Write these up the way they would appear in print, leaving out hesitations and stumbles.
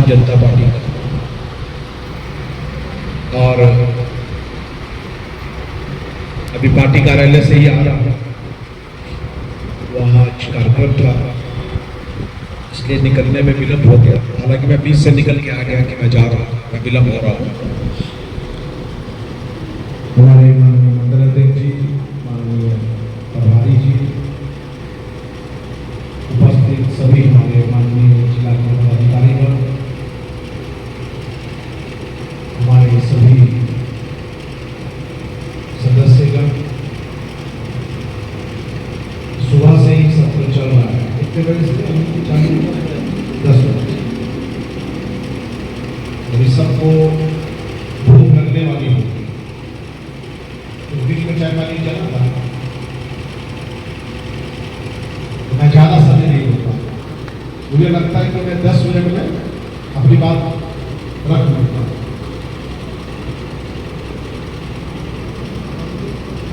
Bharatiya Janata party का। और अभी पार्टी कार्यालय से ही आ रहा हूँ, वहाँ कार्यक्रम था, इसलिए निकलने में विलंब हो गया। हालांकि मैं बीच से निकल के आ गया कि मैं जा रहा हूँ, मैं विलंब हो रहा हूँ। हमारे माननीय मंडल अध्यक्ष जी, माननीय प्रभारी जी, उपस्थित सभी हमारे माननीय जिला के पदाधिकारीगण, हमारे सभी सदस्यगण, सुबह से ही सत्र चल रहा है। कितने बजे से? 10 बजे। अभी सबको भूख लगने वाली होगी, तो बीच में चाय पानी चला था, तो मैं ज़्यादा समय नहीं होता। मुझे लगता है कि मैं 10 मिनट में अपनी बात रख लूँगा।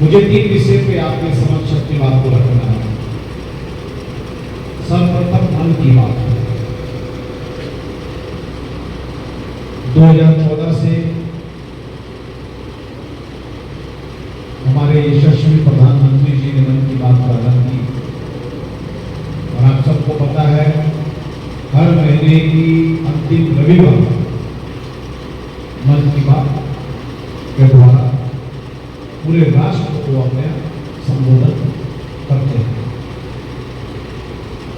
मुझे 3 विषय पे आपके समक्ष अपनी बात को रखना है। सर्वप्रथम मन की बात। 2014 से हमारे यशस्वी प्रधानमंत्री जी ने मन की बात प्रारंभ की, और आप सबको पता है हर महीने की अंतिम रविवार मन की बात के द्वारा पूरे राष्ट्र को अपने संबोधन करते हैं।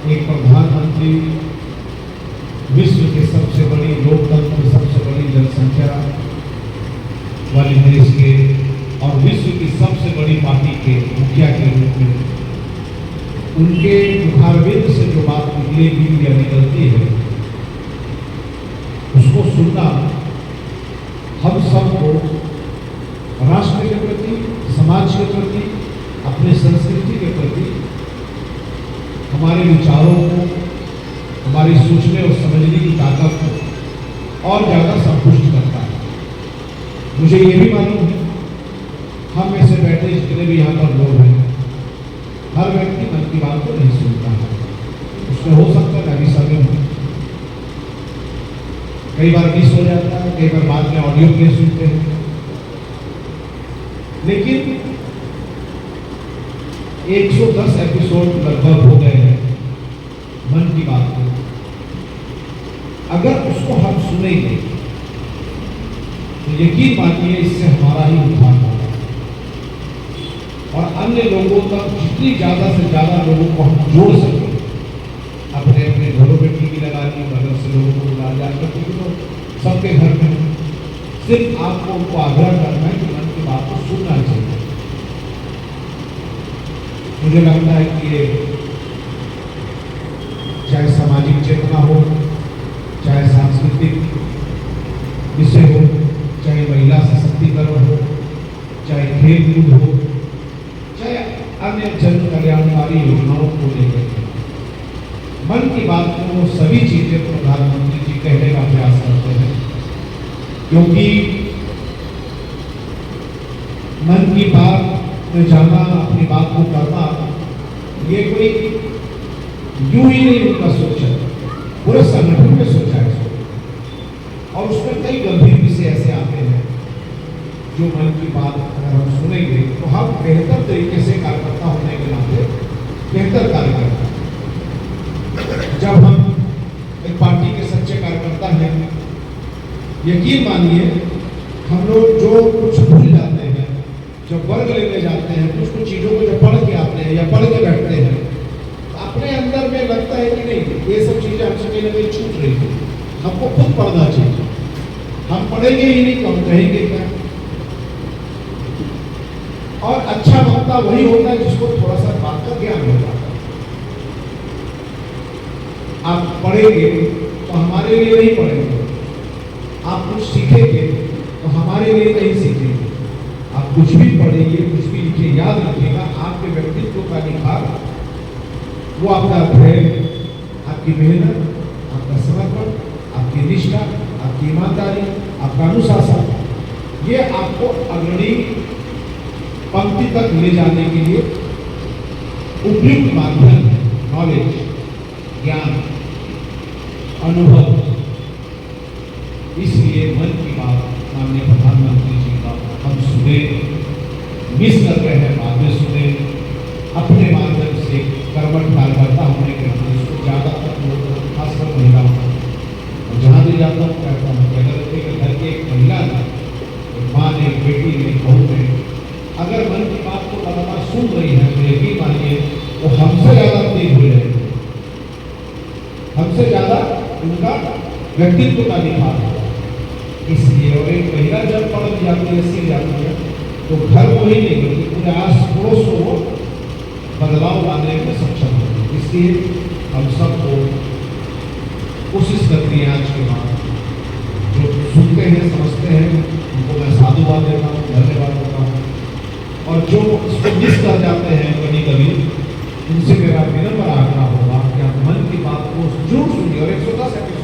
एक प्रधानमंत्री विश्व के सबसे बड़ी लोकतंत्र, सबसे बड़ी जनसंख्या वाले देश के और विश्व की सबसे बड़ी पार्टी के मुखिया के रूप में उनके मुखारबिंद से जो बात निकलेगी या निकलती है, उसको सुनना हम सबको राष्ट्र के प्रति, समाज के प्रति, अपने संस्कृति के प्रति, हमारे विचारों को, हमारी सोचने और समझने की ताकत को और ज़्यादा संतुष्ट करता है। मुझे ये भी मालूम है हम में से बैठे जितने भी यहाँ पर लोग हैं, हर व्यक्ति मन की बात को नहीं सुनता है। उसमें हो सकता है मैं भी समय हूँ, कई बार मिस हो जाता है, कई बार बाद में ऑडियो के सुनते हैं, लेकिन 110 एपिसोड लगभग हो गए हैं मन की बात को। अगर उसको हम सुनेंगे तो यकीन मानिए इससे हमारा ही उत्थान होगा, और अन्य लोगों तक जितनी ज़्यादा से ज़्यादा लोगों को हम जोड़ सकें, अपने अपने घरों में टीवी लगा दी, बगल से लोगों को बुला जाकर, क्योंकि तो सबके घर में सिर्फ आपको उनको आग्रह करना है कि मन की बात को सुनना चाहिए। मुझे लगता है कि ये चाहे सामाजिक चेतना हो, चाहे सांस्कृतिक विषय हो, चाहे महिला सशक्तिकरण हो, चाहे खेल कूद हो, चाहे अन्य जन कल्याणकारी योजनाओं को लेकर मन की बात को सभी चीजें प्रधानमंत्री जी कहने का प्रयास करते हैं, क्योंकि मन की बात में जाना, अपनी बात को करना, ये कोई यूं ही नहीं उनका सोचा, पूरे संगठन में सोचा है। और उसमें कई गंभीर विषय ऐसे आते हैं जो मन की बात अगर हम सुनेंगे तो हम बेहतर तरीके से कार्यकर्ता होने के नाते बेहतर कार्य करते हैं। जब हम एक पार्टी के सच्चे कार्यकर्ता हैं, यकीन मानिए हम लोग जो कुछ भूल जाते हैं, जब वर्ग लेने जाते हैं, कुछ कुछ चीज़ों को जब पढ़ के आते हैं या पढ़ के बैठते हैं, अपने अंदर में लगता है कि नहीं, ये सब चीज़ें हमसे कहीं ना कहीं छूट रही है, हमको खुद पढ़ना चाहिए। हम पढ़ेंगे ही नहीं तो हम कहेंगे क्या? और अच्छा वक्ता वही होता है जिसको थोड़ा सा बात का ज्ञान होता है। आप पढ़ेंगे तो हमारे लिए नहीं पढ़ेंगे, आप कुछ सीखेंगे तो हमारे लिए नहीं सीखेंगे। आप कुछ भी पढ़ेंगे, कुछ भी लिखिए, याद रखिएगा आपके व्यक्तित्व का निखार वो आपका अध्ययन, आपकी मेहनत, आपका समर्पण, आपकी निष्ठा, आपकी ईमानदारी, आपका अनुशासन, ये आपको अग्रणी पंक्ति तक ले जाने के लिए उपयुक्त माध्यम है। नॉलेज, ज्ञान, अनुभव, इसलिए मन की बात माननीय प्रधानमंत्री जी का हम सुने, मिस कर रहे हैं, बाद में सुने, अपने माध्यम से कर्मठ कार्यकर्ता होने के नाते इसको ज़्यादातर लोग, खासकर महिलाओं और जहाँ भी जाता हूँ कहता हूँ कि अगर एक घर की एक महिला ने, एक माँ ने, एक बेटी ने, एक बहू ने अगर मन की बात को लगातार सुन रही है तो यकीन मानिए वो हमसे ज़्यादा तेज हो जाएगी, हमसे ज़्यादा उनका व्यक्तित्व का निखार होगा। इसलिए और एक महिला जब पढ़ जाती है, सीख जाती है, तो घर को ही नहीं बल्कि पूरे आस पड़ोस को वो बदलाव लाने में सक्षम होगी। इसलिए हम सबको कोशिश करती है आज के बाद जो सुनते हैं, समझते हैं, उनको मैं साधुवाद देता हूँ, धन्यवाद देता हूँ, और जो इसको मिस कर जाते हैं कभी कभी, उनसे मेरा विनम्र आग्रह होगा कि आप मन की बात को जरूर सुनिए और एक छोटा सा एपिसोड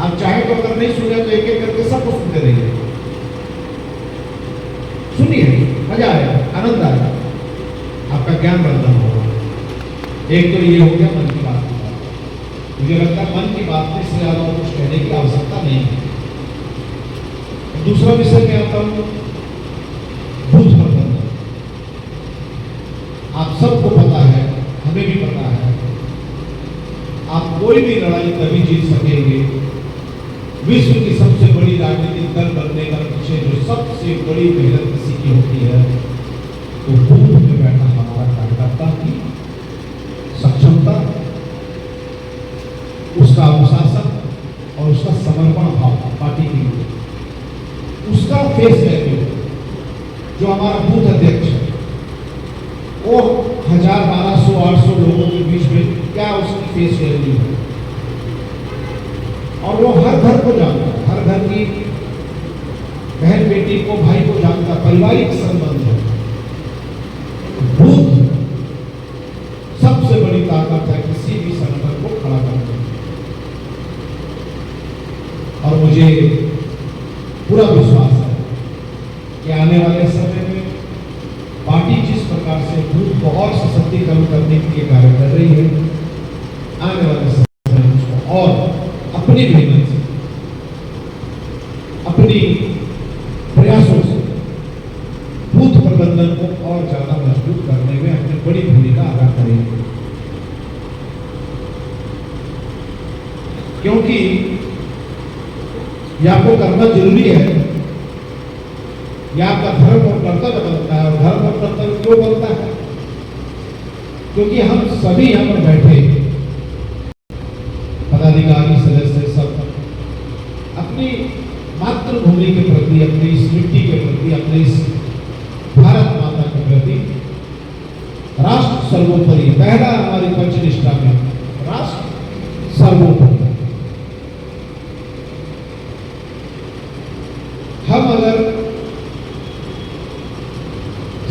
आप चाहे तो अगर नहीं सुने तो एक एक करके सबको सुनते रहिए, सुनिए, मजा आएगा, आनंद आएगा, आपका ज्ञान वर्धन होगा। एक तो ये हो गया मन की बात। मुझे लगता है मन की बात में इससे ज्यादा कुछ कहने की आवश्यकता नहीं है। दूसरा विषय मैं आता हूं बूथ प्रबंधन। आप सबको पता है, हमें भी पता है, आप कोई भी लड़ाई तभी जीत सकेंगे, विश्व की सबसे बड़ी राजनीतिक दल बनने का पीछे जो सबसे बड़ी मेहनत किसी की होती है तो बूथ में बैठा हमारा कार्यकर्ता की सक्षमता, उसका अनुशासन और उसका समर्पण भाव पार्टी के लिए, उसका फेस वैल्यू। जो हमारा बूथ अध्यक्ष है वो 1000, 1200, 800 लोगों के बीच में क्या उसकी फेस वैल्यू है, और वो हर घर को जानता है, हर घर की बहन बेटी को, भाई को जानता, पारिवारिक संबंध है। बूथ सबसे बड़ी ताकत है किसी भी संगठन को खड़ा करने की, और मुझे पूरा विश्वास है कि आने वाले समय में पार्टी जिस प्रकार से बूथ को और सशक्तिकरण करने के लिए कार्य कर रही है, आने वाले समय में उसको और अपनी मेहनत से, अपनी प्रयासों से बूथ प्रबंधन को और ज्यादा मजबूत करने में अपनी बड़ी भूमिका अदा करेंगे। क्योंकि यह आपको करना जरूरी है, यह आपका धर्म और कर्तव्य बनता है। और धर्म और कर्तव्य क्यों बनता है? क्योंकि हम सभी यहां पर बैठे पदाधिकारी, सदस्य, सब अपनी मातृभूमि के प्रति, अपनी इस मिट्टी के प्रति, अपने इस भारत माता के प्रति, राष्ट्र सर्वोपरि, पहला हमारी पंचनिष्ठा में राष्ट्र सर्वोपरि। हम अगर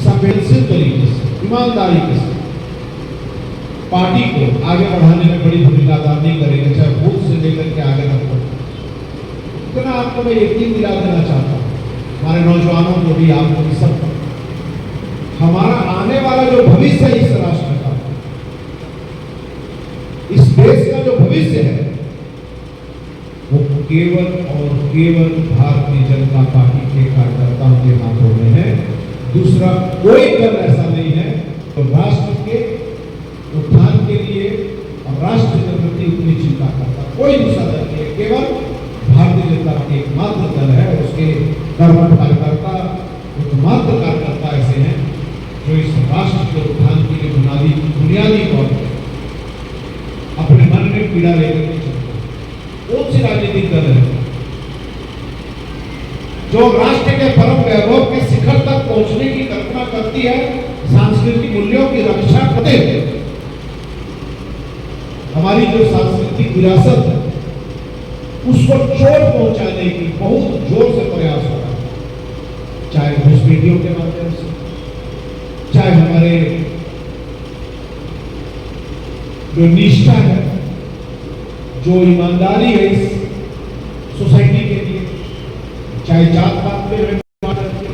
संवेदनशील तरीके से, ईमानदारी के साथ पार्टी को आगे बढ़ाने में बड़ी भूमिका अदा नहीं करेंगे, चाहे बूथ से लेकर के आगे तक हो, इतना आपको मैं यकीन दिला देना चाहता हूँ, हमारे नौजवानों को भी, आपको भी, सबको, हमारा आने वाला जो भविष्य है इस राष्ट्र का, इस देश का जो भविष्य है, वो केवल और केवल भारतीय जनता पार्टी के कार्यकर्ताओं के हाथों में है। दूसरा कोई दल ऐसा नहीं है तो राष्ट्र के उत्थान के लिए और राष्ट्र के प्रति उतनी चिंता करता, कोई दूसरा दल नहीं है, केवल भारतीय जनता पार्टी एकमात्र दल है। और उसके कर्मठ कार्यकर्ता, एकमात्र कार्यकर्ता ऐसे हैं जो इस राष्ट्र के उत्थान के लिए बुनियादी तौर पर अपने मन में पीड़ा लेकर के चलते। कौन सी राजनीतिक दल है जो राष्ट्र के परम वैभव के शिखर तक पहुंचने की कल्पना करती है, सांस्कृतिक मूल्यों की रक्षा करते हुए हमारी जो सांस्कृतिक विरासत है उसको चोट पहुंचाने की बहुत जोर से प्रयास हो रहा है, चाहे घुसपैठियों के माध्यम से, चाहे हमारे जो निष्ठा है, जो ईमानदारी है इस सोसाइटी के लिए, चाहे जात पात में करके,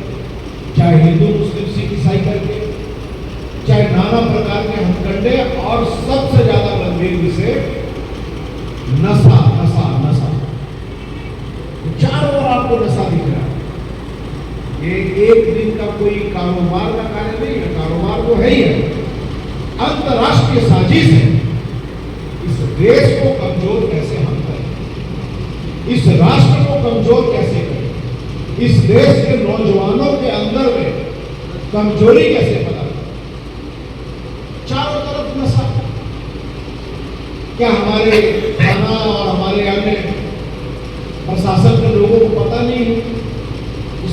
चाहे हिंदू मुस्लिम सिख ईसाई करके, चाहे नाना प्रकार के हथकंडे, और सबसे ज्यादा गंभीर विषय नशा, नशा, नशा। ये एक दिन का कोई कारोबार का कार्य नहीं है, कारोबार तो है ही है, अंतरराष्ट्रीय साजिश है। इस देश को कमजोर कैसे हम करें, इस राष्ट्र को कमजोर कैसे करें, इस देश के नौजवानों के अंदर में कमजोरी कैसे पैदा करें। चारों तरफ नशा, क्या हमारे थाना और हमारे अन्य प्रशासन के लोगों को पता नहीं है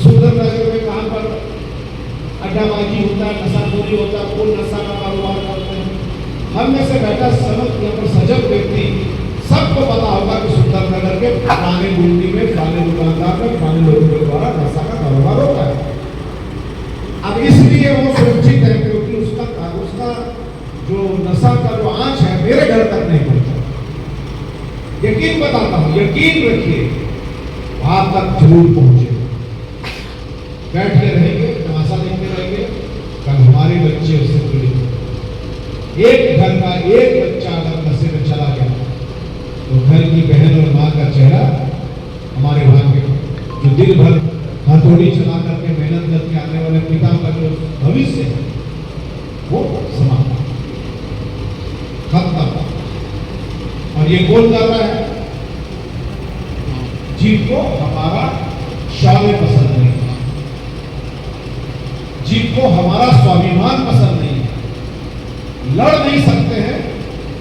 सुंदरनगर में कहां पर अड्डाबाजी होता है, नशाखोरी होता है, कौन नशा का कारोबार करते हैं। हम में से बैठा समझ या पर सजग व्यक्ति सबको पता होगा कि सुंदरनगर के फलाने गुंडी में, फलाने दुकानदार में, फलाने लोगों के द्वारा नशा का कारोबार होता है। अब इसलिए वो सुरक्षित है क्योंकि उसका जो नशा का जो आंच है मेरे घर तक नहीं पहुंचा। यकीन बताता हूं, यकीन रखिए वहां तक जरूर पहुंचे। बैठ के रहेंगे, तमाशा देखते रहेंगे, कल हमारे बच्चे उससे पीड़ित। एक घर का एक बच्चा अगर नशे में चला गया तो घर की बहन और मां का चेहरा, हमारे भाग्य जो दिन भर हथौड़ी चला करके मेहनत करके आने वाले पिता का जो भविष्य है वो समाप्त, खत्म। और ये कौन कर रहा है, जिनको हमारा शौर्य पसंद नहीं, जिनको हमारा स्वाभिमान पसंद नहीं है। लड़ नहीं सकते हैं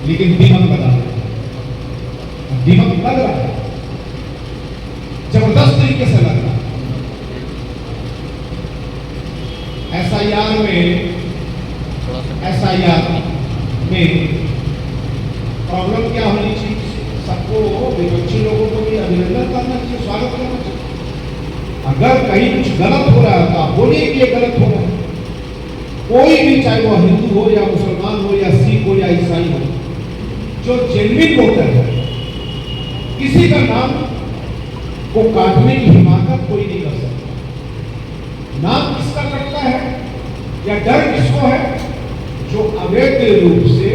लेकिन दिमक लगा रहे हैं, दिमक लग रहा है, जबरदस्त तरीके से लग रहा है। एसआईआर में प्रॉब्लम क्या होनी चाहिए, सबको विपक्षी लोगों को भी अभिनंदन करना चाहिए, स्वागत करना चाहिए। अगर कहीं कुछ गलत हो रहा है तो आप बोलिए कि ये गलत हो रहा है। कोई भी, चाहे वो हिंदू हो या मुसलमान हो या सिख हो या ईसाई हो, जो जेन्युइन वोटर है, किसी का नाम को काटने की हिमाकत कोई नहीं कर सकता। नाम किसका कटता है या डर किसको है, जो अवैध रूप से,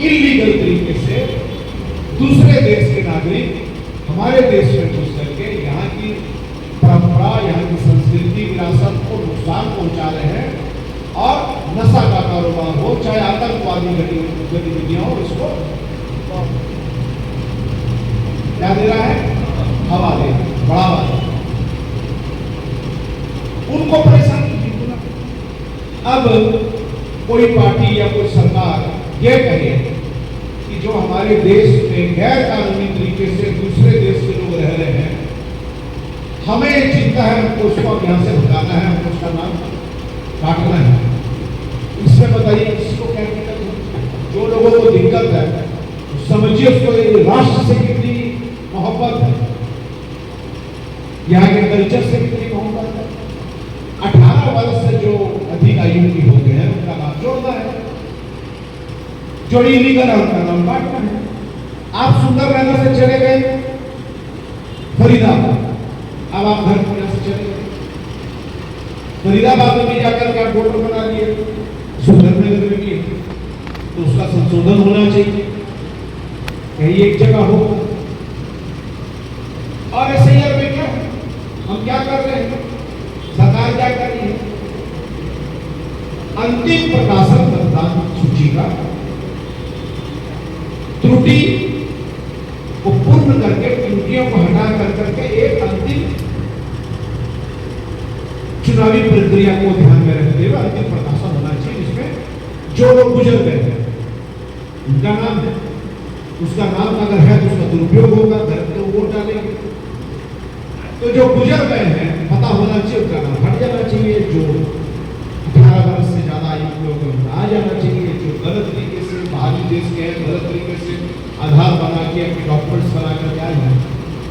इलीगल तरीके से दूसरे देश के नागरिक हमारे देश में घुस करके यहाँ की परंपरा, यहाँ की संस्कृति, विरासत को नुकसान पहुंचा रहे हैं और नशा का कारोबार हो, चाहे आतंकवादी गतिविधियां हो, इसको क्या दे रहा है, हवा दे, बढ़ावा दे, उनको परेशान कीजिए। अब कोई पार्टी या कोई सरकार ये कहे कि जो हमारे देश में गैर कानूनी तरीके से दूसरे देश के लोग रह रहे हैं, हमें चिंता है, हमको उसको यहां से हटाना है, हमको उसका नाम काटना है। इसमें बताइए किसको क्या दिक्कत है, जो लोगों को दिक्कत है तो समझिए उसको राष्ट्र से कितनी मोहब्बत है, यहाँ के कल्चर से कितनी मोहब्बत है। 18 वर्ष से जो अधिक आयु की हो गए हैं उनका नाम जोड़ना है, जो इलीगल है उनका नाम काटना है। आप सुंदरनगर से चले गए फरीदाबाद, अब आप घर को से चले गए फरीदाबाद में भी जाकर के आप वोटर बना लिए, सुंदरनगर में भी, तो उसका संशोधन होना चाहिए, कहीं एक जगह हो। और एसआईआर में क्या हम क्या कर रहे हैं, सरकार क्या कर रही है, अंतिम प्रकाशन मतदान सूची का त्रुटि को पूर्ण करके, त्रुटियों को हटा करके एक अंतिम चुनावी प्रक्रिया को ध्यान में रखते हुए अंतिम प्रकाशन होना चाहिए, जिसमें जो लोग गुजर गए हैं उनका नाम है, उसका नाम अगर है तो उसका दुरुपयोग होगा, गलत लोग वोट डालेंगे। तो जो गुजर गए हैं पता होना चाहिए, उनका नाम हट जाना चाहिए, जो 18 वर्ष से ज्यादा आयु के लोग आ जाना चाहिए, जो गलत तरीके से बाहरी देश के हैं, गलत तरीके से आधार बना के अपने डॉक्यूमेंट्स बना कर आए हैं,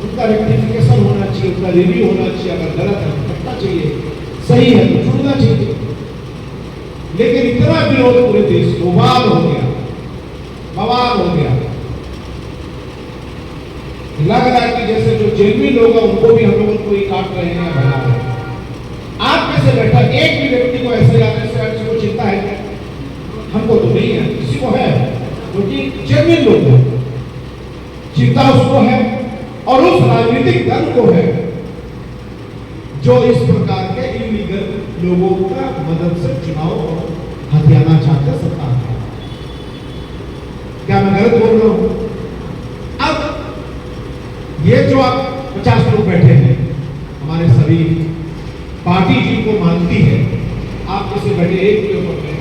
उनका रेक्टिफिकेशन होना चाहिए, उनका रिव्यू होना चाहिए, अगर गलत है तो हटना चाहिए, सही है तो छूटना चाहिए। लेकिन इतना विरोध पूरे देश को बवाल हो गया, बवाल हो गया, लग रहा है कि जैसे जो जेन्युइन लोग हैं उनको भी हम लोग उनको ही काट रहे हैं, भगा रहे हैं। आप में से बैठा एक भी व्यक्ति को ऐसे जाने से को चिंता है क्या? हमको तो नहीं है, किसी को है, क्योंकि जेन्युइन लोग हैं, चिंता उसको है और उस राजनीतिक दल को है जो इस प्रकार के लोगों का मदद से चुनाव हथियाना चाहते सत्ता है। क्या मैं गलत बोल रहा हूं? अब ये जो आप 50 लोग बैठे हैं, हमारे सभी पार्टी जिनको मानती है, आप जैसे बैठे एक के ऊपर में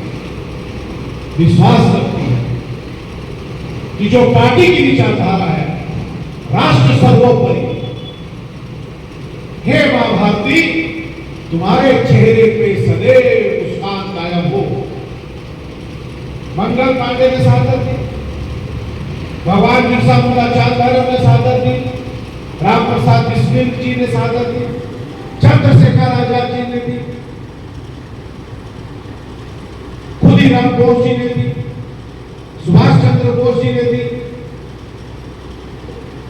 विश्वास रखती है कि जो पार्टी की विचारधारा है राष्ट्र सर्वोपरि, हे मां भारती तुम्हारे चेहरे पे सदैव मुस्कान कायम हो। मंगल पांडे ने शहादत दी, भगवान बिरसा मुंडा चांद भैरव ने शहादत दी, राम प्रसाद बिस्मिल जी ने शहादत दी, चंद्रशेखर आजाद जी ने दी, खुदीराम बोस जी ने दी, सुभाष चंद्र बोस जी ने दी,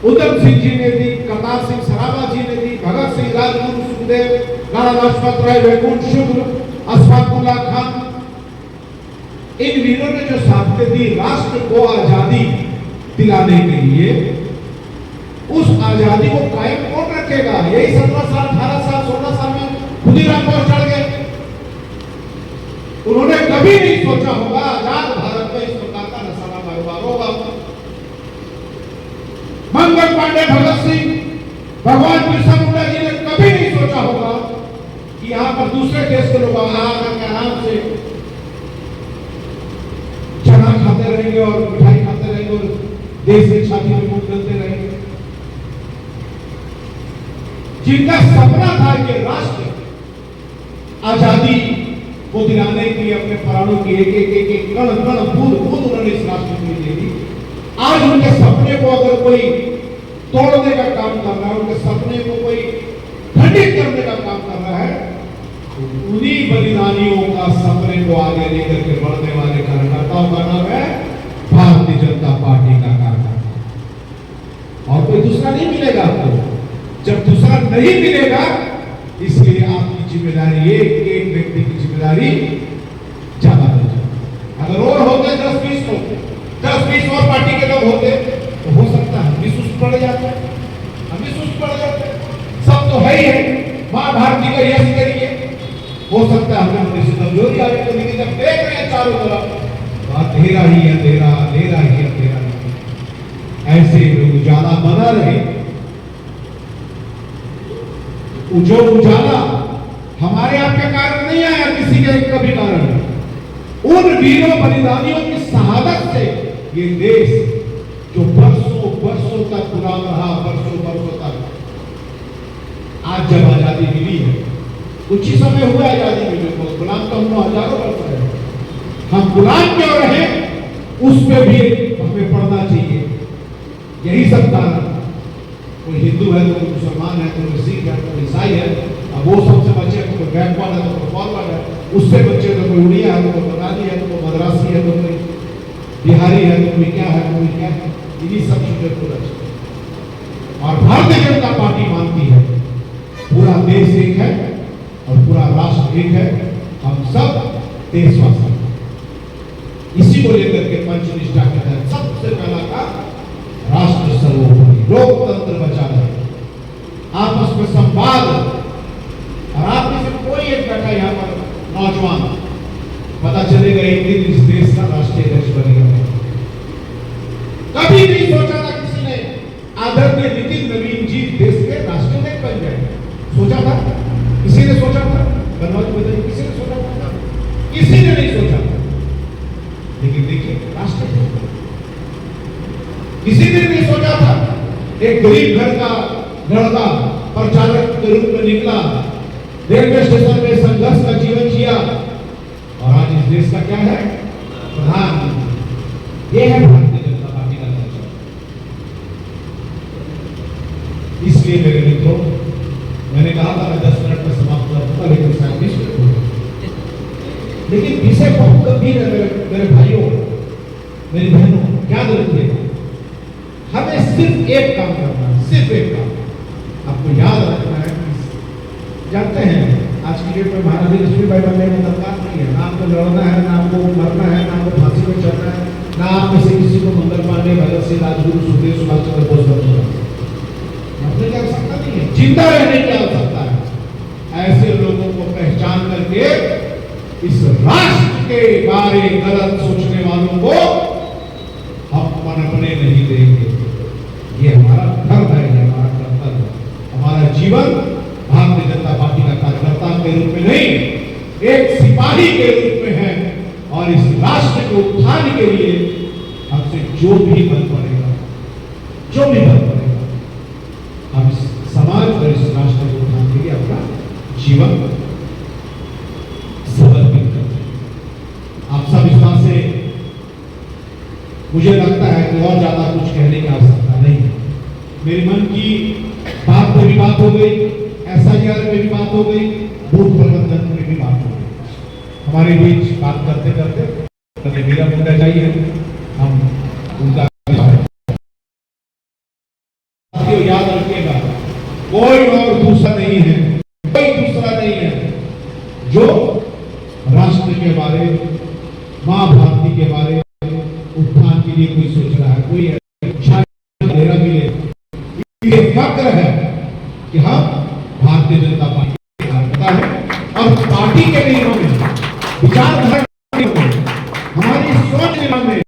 उधम सिंह जी ने दी, करतार सिंह सराबा जी ने दी, भगत सिंह, राजगुरु, सुखदेव, लाला लाजपत राय, वैकुंठ शुक्ल, अशफाकुल्लाह खान, इन वीरों ने जो शहादतें दी राष्ट्र को आजादी दिलाने के लिए, उस आजादी को कायम कौन रखेगा? यही 17 साल, 18 साल, 16 साल में खुदीराम बोस चढ़ गए। उन्होंने कभी नहीं सोचा होगा आजाद भारत में इस प्रकार का नशाना कारोबार होगा। मंगल पांडे, भगत सिंह, भगवान बिरसा मुंडा जी ने कभी नहीं सोचा होगा कि यहां पर दूसरे देश के लोग आराम से चना खाते रहेंगे और मिठाई खाते रहेंगे और देश की छाती में मुंह डालते रहेंगे। जिनका सपना था कि राष्ट्र आजादी को दिलाने के लिए अपने प्राणों की एक कण कण बूंद बूंद उन्होंने इस राष्ट्र के लिए दी। आज उनके सपने को अगर कोई तोड़ने का काम कर रहा है, उनके सपने को कोई खंडित करने का काम कर रहा है, तो उन्हीं बलिदानियों का सपने को आगे लेकर के बढ़ने वाले कार्यकर्ताओं का नाम है भारतीय जनता पार्टी का कार्यकर्ता। और कोई दूसरा नहीं मिलेगा आपको। जब दूसरा नहीं मिलेगा, इसलिए आपकी जिम्मेदारी एक व्यक्ति की जिम्मेदारी ज्यादा हो जाए। अगर और होते 10-20 लोग, 10-20 और पार्टी के लोग होते तो हो सकता है भी सुस्त पड़ जाते, हम भी सुस्त पड़ जाते। सब तो है ही है, मां भारती का यश करिए, हो सकता है हमें थोड़ी सी कमजोरी आ जाए। लेकिन जब देख रहे हैं चारों तरफ अंधेरा ही अंधेरा, अंधेरा ही अंधेरा, ऐसे लोग उजाला बना रहे। जो उजाला हमारे आपके कारण नहीं आया, किसी के कभी कारण, उन वीरों बलिदानियों की शहादत से ये देश जो बरसों बरसों तक गुलाम रहा, बरसों बरसों तक, आज जब आजादी मिली है, कुछ ही समय हुआ आजादी मिले को, गुलाम तो हम हजारों वर्ष रहे, हम गुलाम क्यों रहे उस पर भी हमें पढ़ना चाहिए। यही सब कारण, कोई हिंदू है तो कोई मुसलमान है, कोई सिख है, कोई ईसाई है, अब वो सबसे बचे तो कोई बैकवर्ड है तो कोई फॉरवर्ड है, उससे बच्चे तो कोई उड़िया है, तो कोई बंगाली है, तो कोई मद्रासी है, तो कोई बिहारी है, तो कोई क्या है, कोई क्या है, इन्हीं सब चीजें को रचते। और भारतीय जनता पार्टी मानती है पूरा देश एक है और पूरा राष्ट्र एक है, हम सब देशवासी। इसी को लेकर के पंचनिष्ठा के तहत सबसे पहला काम राष्ट्र सर्वोपरि, लोकतंत्र बचा रहे, आपस में संवाद। और आप में से कोई एक बैठा यहाँ पर नौजवान, पता चलेगा एक दिन इस देश का राष्ट्रीय अध्यक्ष बनेगा। कभी नहीं सोचा था किसी ने आदरणीय नितिन नवीन जी देश के राष्ट्रीय अध्यक्ष बन जाए। सोचा था? किसी ने सोचा था? बनवाजी बताइए, किसी ने सोचा था? किसी ने नहीं सोचा था। लेकिन देखिए राष्ट्रीय किसी ने नहीं सोचा था। एक गरीब घर का लड़का परिचालक के रूप में निकला, रेलवे स्टेशन में संघर्ष का जीवन जिया और आज इस देश का क्या है? प्रधानमंत्री। ये है भारतीय जनता पार्टी का लक्ष्य। इसलिए मेरे मित्रों, मैंने कहा था मैं 10 मिनट में समाप्त करूंगा, लेकिन शायद 20 मिनट हो गए। लेकिन विषय बहुत गंभीर है मेरे भाइयों, मेरी बहनों, याद रखिए हमें सिर्फ एक काम करना है, सिर्फ एक काम। आपको याद रखना है, जानते हैं आज की डेट में महारानी लक्ष्मीबाई बनने में दरकार नहीं है, ना आपको लड़ना है, ना आपको मरना है, ना आपको फांसी में चढ़ना है, ना आप में से किसी को मंगल पांडे, भगत सिंह, राजगुरु, सुखदेव, सुभाष चंद्र बोस बनना अपने की आवश्यकता नहीं है, जिंदा रहने की आवश्यकता है। ऐसे लोगों को पहचान करके इस राष्ट्र के बारे गलत सोचने वालों को हम पनपने नहीं देंगे। ये हमारा धर्म है, ये हमारा कर्तव्य है। हमारा जीवन भारतीय जनता पार्टी का कार्यकर्ता के रूप में नहीं, एक सिपाही के रूप में है। और इस राष्ट्र को उत्थान के लिए हमसे जो भी बल पड़ेगा, जो भी बल पड़ेगा, हम इस समाज और इस राष्ट्र को उत्थान के लिए अपना जीवन समर्पित करते हैं। आप सब इस बात से मुझे लगता है कि और ज्यादा कुछ कहने की आवश्यकता नहीं है। मेरे मन की बात पे भी बात हो गई, SIR में भी बात हो गई, बूथ प्रबंधन में भी बात हो गई। हमारे बीच बात करते करते मेरा मुद्दा चाहिए, हम उनका याद रखिएगा, कोई और दूसरा नहीं है, कोई दूसरा नहीं है जो राष्ट्र के बारे, मां भारती के बारे उत्थान के लिए कोई सोच रहा है, कोई मेरा मिले। ये फक्र है कि हम भारतीय जनता पार्टी के कार्यकर्ता है और पार्टी के नियमों में, विचारधारा में, हमारी सोच में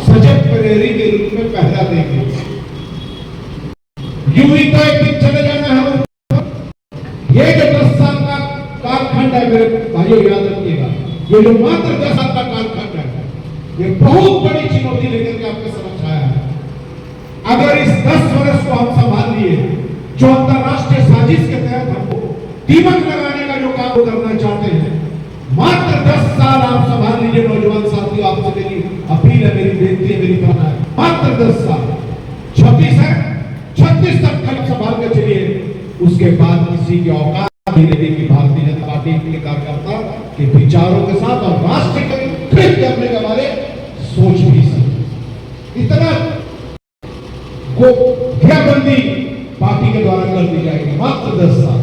सजग प्रहरी के रूप में पहरा देंगे। यूं ही तो एक दिन चले जाना है। ये जो 10 साल का कालखंड है मेरे भाइयों, याद रखिएगा, ये जो मात्र 10 साल का कालखंड है, ये बहुत बड़ी चुनौती लेकर के आपके समक्ष आया है। अगर इस 10 वर्ष को हम संभाल लिए, जो अंतरराष्ट्रीय साजिश के तहत हमको दीमक लगाने का जो काम करना चाहते हैं, मात्र 10 साल आप संभाल लीजिए। नौजवान साथियों, आपसे मेरी अपील है, मेरी बेनती है, मेरी प्रार्थना है, मात्र 10 साल, 26 है, 36 तक खत्म संभाल के चलिए। उसके बाद किसी की औकात नहीं रहेगी कि भारतीय जनता पार्टी के कार्यकर्ता के विचारों के साथ और राष्ट्र के हित करने के बारे सोच भी सकते। इतना घेराबंदी पार्टी के द्वारा कर दी जाएगी, मात्र 10 साल।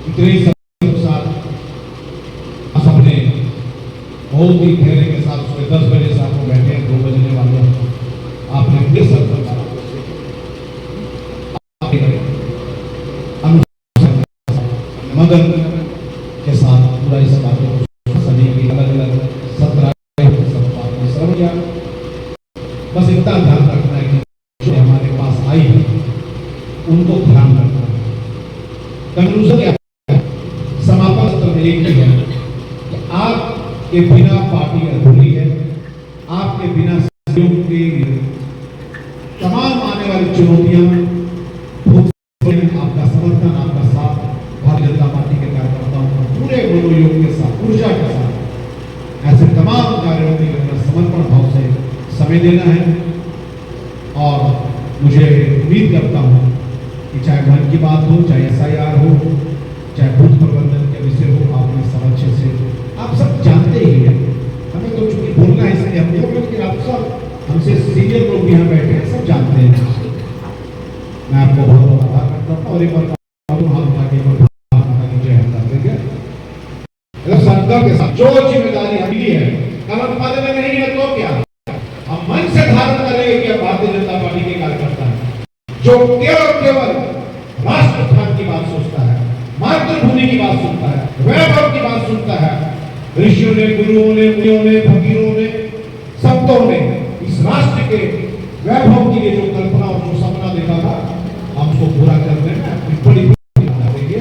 इतने अपने बहुत ही धैर्य के साथ सुबह 10 बजे से आपको बैठे हैं, 2 बजने वाले आपने अपने सर मगन के साथ पूरा इस बातों को सभी की अलग-अलग 17 सब किया। बस इतना ध्यान रखना है कि जो हमारे पास आई है उनको ध्यान रखना है। कंक्लूजन क्या है? समापन सत्र में एक ही है कि आपके बिना पार्टी अधूरी है। आपके बिना सहयोग के तमाम आने वाली चुनौतियां, आपका समर्थन, आपका साथ भारतीय जनता पार्टी के कार्यकर्ताओं को पूरे मनोयोग के साथ, ऊर्जा के साथ ऐसे तमाम कार्यों के लिए समर्पण भाव से समय देना है। और मुझे उम्मीद करता हूं कि चाहे मन की बात हो, चाहे SIR हो, चाहे बूथ प्रबंधन के विषय हो, आपने सब अच्छे से, आप सब जानते ही हैं। हमें तो चूंकि बोलना है इसलिए हम बोल रहे, लेकिन आप सब हमसे सीनियर लोग भी यहाँ बैठे हैं, सब जानते हैं। मैं आपको बहुत बहुत आभार करता हूँ और एक बार संकल्प के साथ जो जिम्मेदारी मिली है, कलम पद में नहीं है तो क्या, हम मन से धारण करेंगे कि हम भारतीय जनता पार्टी के कार्यकर्ता हैं, जो केवल राष्ट्र उत्थान की बात सोचता है, मातृभूमि की बात सुनता है, वैभव की बात सुनता है। ऋषियों ने, गुरुओं ने, मुनियों ने, फकीरों ने, संतों ने इस राष्ट्र के वैभव के लिए जो कल्पना और जो सपना देखा था, हम उसको पूरा करने में अपनी बड़ी भूमिका देंगे।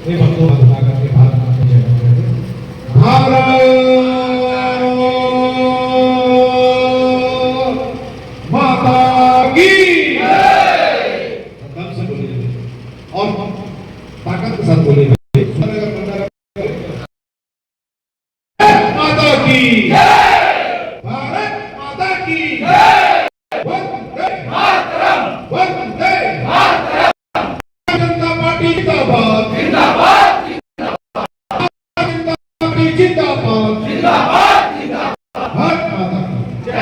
एक बार दो हाथ लगा के भारत माता की जय करते हैं। माता की दम से बोलिए और ताकत के साथ बोलिए। माता की, भारत माता की, वंदे मातरम, वंदे मातरम। जनता पार्टी जिंदाबाद, जिंदाबाद, जिंदाबाद, जिंदाबाद, जिंदाबाद, जिंदाबाद। भारत माता की जय।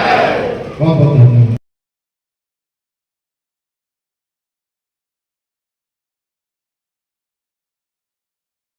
बहुत बहुत धन्यवाद।